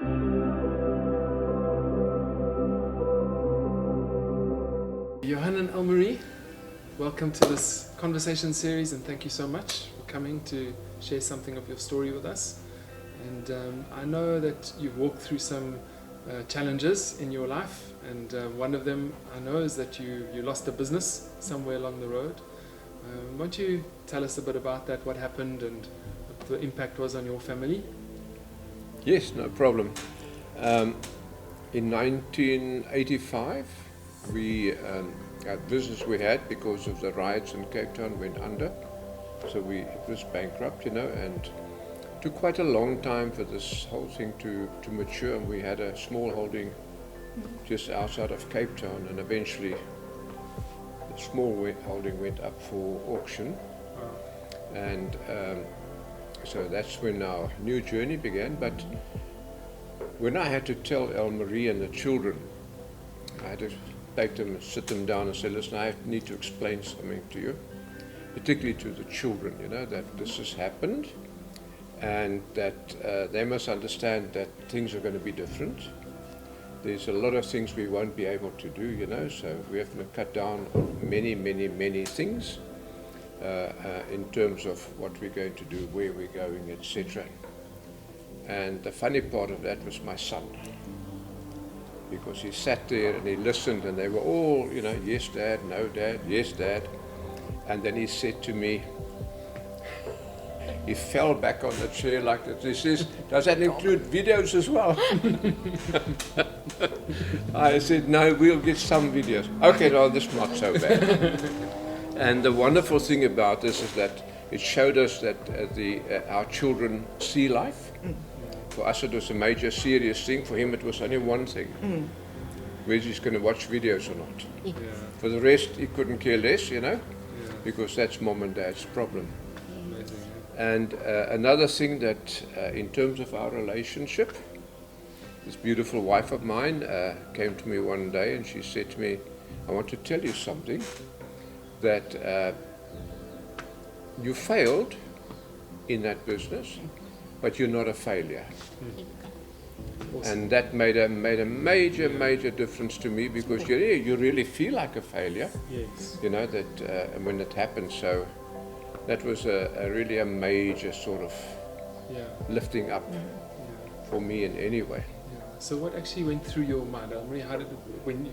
Johan and Elmarie, welcome to this conversation series, and thank you so much for coming to share something of your story with us. And I know that you've walked through some challenges in your life, and one of them I know is that you lost a business somewhere along the road. Won't you tell us a bit about that, what happened and what the impact was on your family? Yes, no problem. In 1985, our business we had, because of the riots in Cape Town, went under. So it was bankrupt, and it took quite a long time for this whole thing to mature. And we had a small holding just outside of Cape Town, and eventually the small holding went up for auction. And so that's when our new journey began. But when I had to tell Elmarie and the children, I had to take them and sit them down and say, listen, I need to explain something to you, particularly to the children, that this has happened, and that they must understand that things are going to be different. There's a lot of things we won't be able to do, so we have to cut down on many, many, many things in terms of what we're going to do, where we're going, etc. And the funny part of that was my son, because he sat there and he listened, and they were all, yes, Dad, no, Dad, yes, Dad. And then he said to me, he fell back on the chair like that. He says, does that include videos as well? I said, no, we'll get some videos. Okay, no, this is not so bad. And the wonderful thing about this is that it showed us that our children see life. For us it was a major serious thing. For him it was only one thing. Whether he's going to watch videos or not. Yeah. For the rest he couldn't care less, because that's mom and dad's problem. Amazing. And another thing that in terms of our relationship, this beautiful wife of mine came to me one day and she said to me, I want to tell you something, that you failed in that business, but you're not a failure. Awesome. And that made a major difference to me, because you really feel like a failure. Yes. That when it happened. So that was really a major sort of lifting up for me in any way. Yeah. So what actually went through your mind, Elmarie?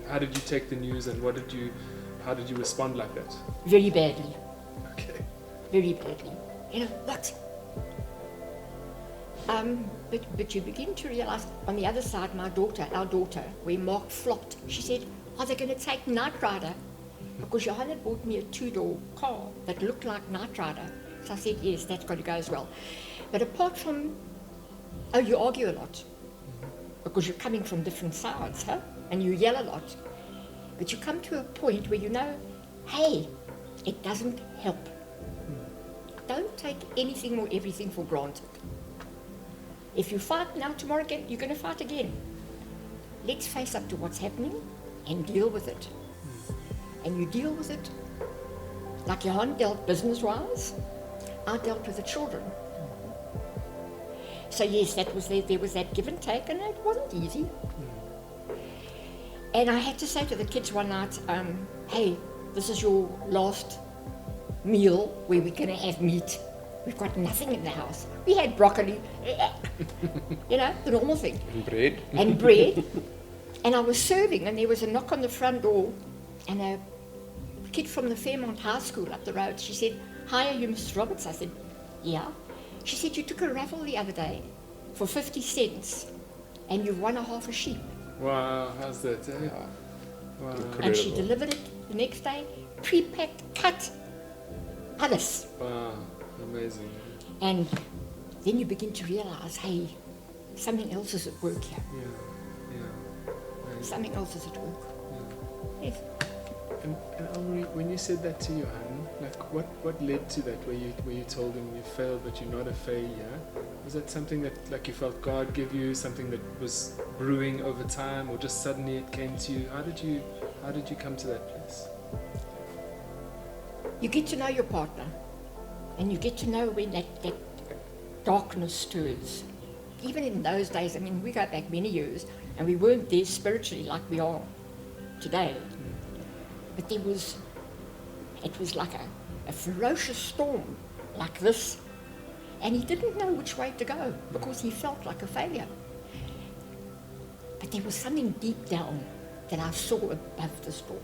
How did you take the news, and how did you respond like that? Very badly. Okay. Very badly. What? But you begin to realize, on the other side, our daughter, where Mark flopped, she said, are they going to take Knight Rider? Because Johan had bought me a 2-door car that looked like Knight Rider. So I said, yes, that's got to go as well. But apart from, you argue a lot, because you're coming from different sides, and you yell a lot. But you come to a point where hey, it doesn't help. Don't take anything or everything for granted. If you fight now, tomorrow again, you're going to fight again. Let's face up to what's happening and deal with it. And you deal with it like Johan dealt business-wise. I dealt with the children. So yes, there was that give and take, and it wasn't easy. And I had to say to the kids one night, hey, this is your last meal where we're going to have meat. We've got nothing in the house. We had broccoli, the normal thing. And bread. And I was serving, and there was a knock on the front door, and a kid from the Fairmont High School up the road, she said, hi, are you Mrs. Roberts? I said, yeah. She said, you took a raffle the other day for 50 cents, and you won a half a sheep. Wow, how's that? Eh? Wow. Incredible. And she delivered it the next day, pre-packed, cut, alles. Wow, amazing. And then you begin to realize, hey, something else is at work here. Yeah. Amazing. Something else is at work. Yeah. Yes. And Elmarie, when you said that to Johan, like what led to that? Where you told him you failed, but you're not a failure? Was that something that like you felt God give you, something that was brewing over time, or just suddenly it came to you? How did you come to that place? You get to know your partner, and you get to know when that darkness stirs, even in those days, I mean, we go back many years, and we weren't there spiritually like we are today. But it was like a ferocious storm like this, and he didn't know which way to go because he felt like a failure. But there was something deep down that I saw above the storm,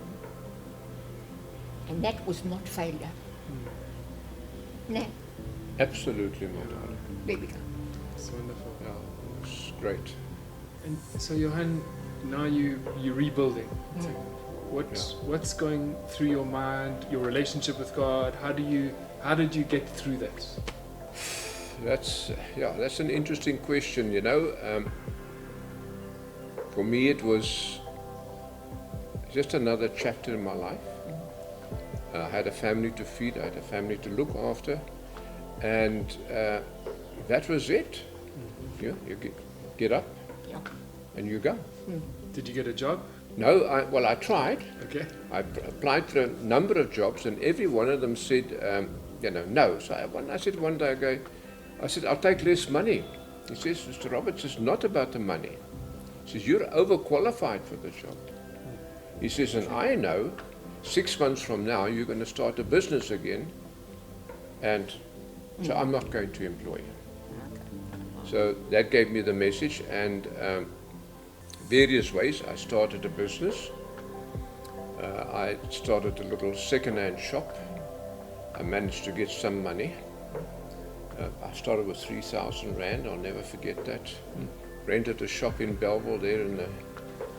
and that was not failure. No, Absolutely not. there we go. It's wonderful. Yeah, it's great. And so, Johan, now you're rebuilding. What's going through your mind? Your relationship with God? How did you get through that? That's an interesting question. For me, it was just another chapter in my life. I had a family to feed. I had a family to look after, and that was it. You get up Yeah. and you go. Did you get a job? No, I tried. Okay. I applied for a number of jobs, and every one of them said, no. So I said one day, I said, I'll take less money. He says, Mr. Roberts, it's not about the money. He says, you're overqualified for the job. He says, and I know 6 months from now you're going to start a business again, and so I'm not going to employ you. So that gave me the message, and various ways I started a business. I started a little second-hand shop. I managed to get some money. I started with 3,000 rand, I'll never forget that. Rented a shop in Belleville there, in a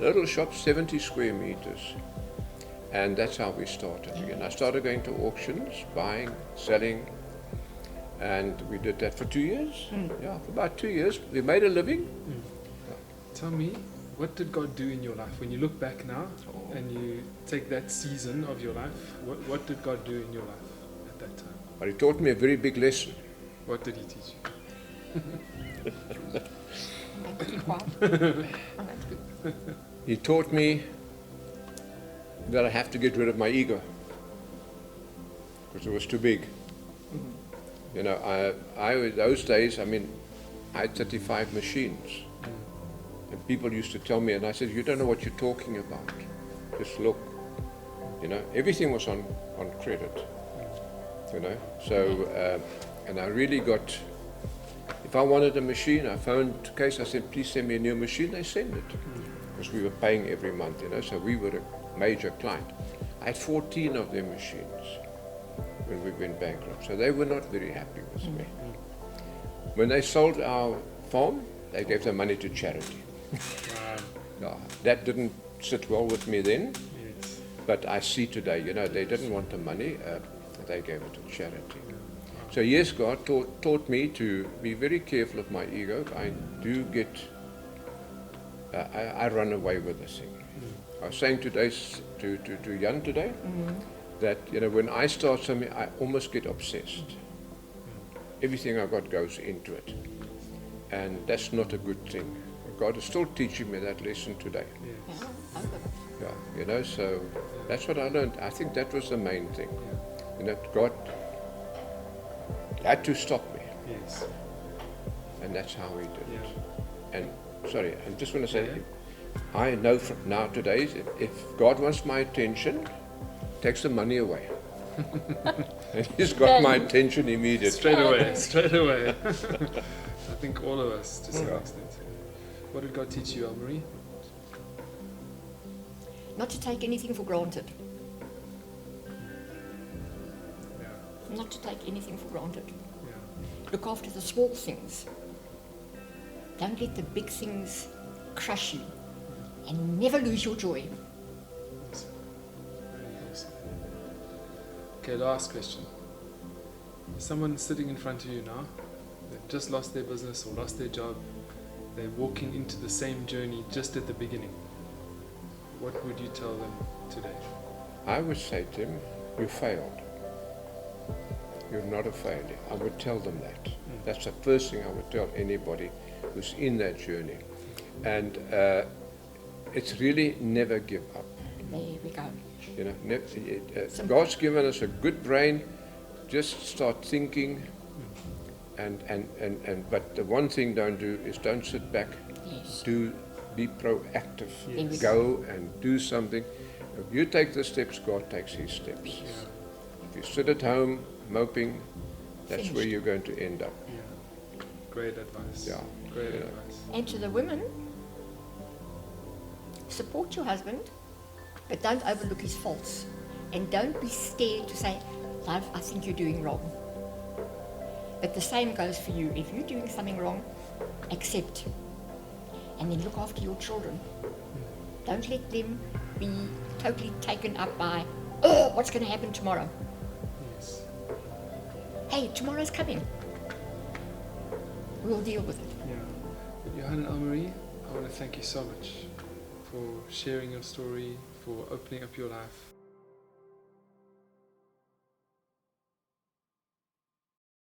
little shop, 70 square meters. And that's how we started again. I started going to auctions, buying, selling, and we did that for 2 years. Yeah, for about 2 years. We made a living. Tell me, what did God do in your life? When you look back now and you take that season of your life, what did God do in your life at that time? But he taught me a very big lesson. What did he teach you? He taught me that I have to get rid of my ego, because it was too big. Those days, I had 35 machines. And people used to tell me, and I said, you don't know what you're talking about. Just look. Everything was on credit. So, and I really got, if I wanted a machine, I phoned Case, I said, please send me a new machine. They send it. Because we were paying every month, so we were a major client. I had 14 of their machines when we went bankrupt. So they were not very happy with me. When they sold our farm, they gave the money to charity. That didn't sit well with me then, Yes. but I see today, they didn't want the money, they gave it to charity. So yes, God taught me to be very careful of my ego. I do get, I run away with this thing. I was saying today to Jan today, that when I start something, I almost get obsessed. Everything I got goes into it, and that's not a good thing. God is still teaching me that lesson today. Yes. Yeah, so that's what I learned. I think that was the main thing. God had to stop me, Yes. and that's how He did it. Yeah. And sorry, I just want to say, I know from now today, if God wants my attention, takes the money away. And He's got my attention immediately. Straight away. I think all of us to some extent. What did God teach you, Elmarie? Not to take anything for granted. Yeah. Not to take anything for granted. Yeah. Look after the small things. Don't let the big things crush you. And never lose your joy. Awesome. Very awesome. Okay, last question. Someone sitting in front of you now, they've just lost their business or lost their job. They're walking into the same journey just at the beginning. What would you tell them today? I would say to him, you failed. You're not a failure. I would tell them that. That's the first thing I would tell anybody who's in that journey. And it's really never give up. There we go. God's given us a good brain. Just start thinking But the one thing don't do is don't sit back. Yes. Be proactive. Yes. Go and do something. If you take the steps, God takes his steps. Yeah. If you sit at home moping, that's Finished. where you're going to end up. Yeah. Great advice. Yeah. Great Yeah. advice. And to the women, support your husband, but don't overlook his faults. And don't be scared to say, love, I think you're doing wrong. But the same goes for you. If you're doing something wrong, accept. And then look after your children. Don't let them be totally taken up by, oh, what's going to happen tomorrow? Yes. Hey, tomorrow's coming. We'll deal with it. Yeah. But Johan and Elmarie, I want to thank you so much for sharing your story, for opening up your life,